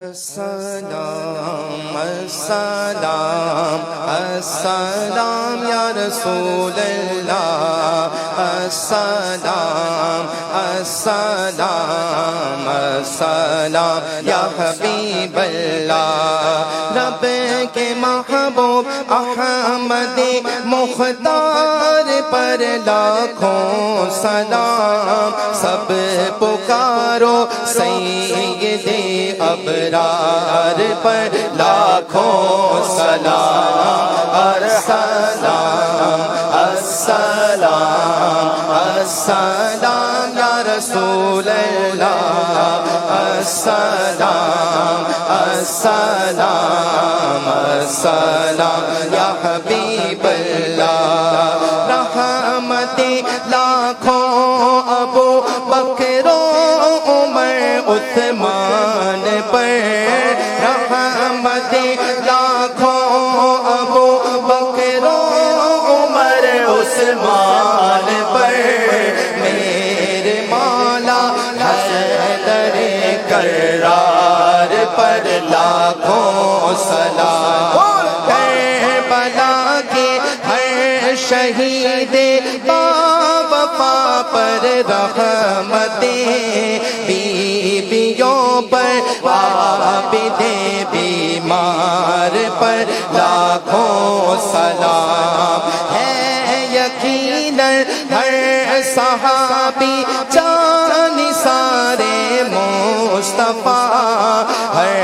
السلام السلام السلام یا رسول اللہ السلام السلام السلام یا حبیب اللہ رب کے محبوب احمد مختار پر لاکھوں سلام سب پکارو سید ابرار پر لاکھوں سلام السلام السلام السلام یا رسول اللہ السلام السلام السلام یا حبیب اللہ رحمت لاکھوں ابو بکر و عمر عثمان پر رحمت لاکھوں ابو بکر و عمر عثمان پر میرے مولا حیدر کرار پر لاکھوں سلام کربلا کے ہر شہید باوفا پر رحمتیں بیویوں پر عابد بیمار پر لاکھوں سلام ہے یقیناً ہر صحابی جان سارے مصطفیٰ ہر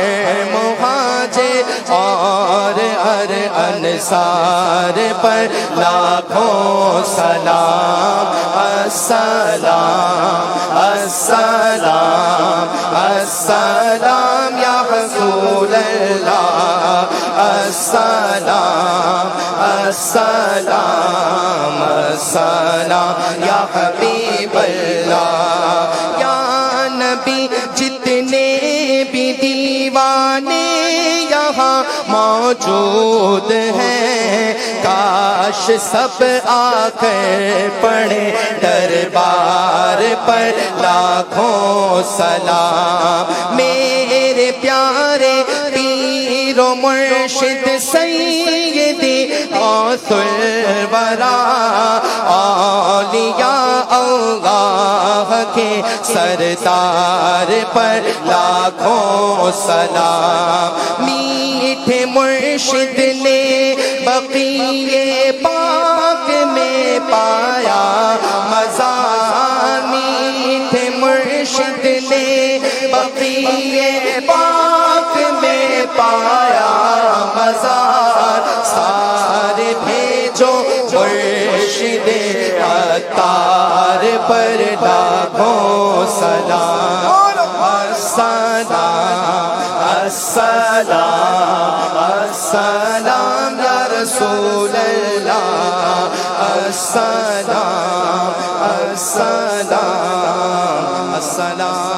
مہاجر اور ہر انصار پر لاکھوں سلام السلام السلام السلام یا رسول اللہ السلام السلام السلام یا حبیب اللہ یا نبی جتنے بھی دیوانے یہاں موجود ہیں کاش سب آ کر پڑھے دربار پر لاکھوں سلام میرے پیارے پیر و مرشد سیدی غوث الورا اولیاء اللہ کے سردار پر لاکھوں سلام میٹھے مرشد نے بقیے پاک میں پایا مزہ میٹھے مرشد نے بقیے پاک میں پایا مزہ سارے بھیجو مرشد عطار پر لاکھوں سلام السلام السلام السلام یا رسول اللہ السلام السلام السلام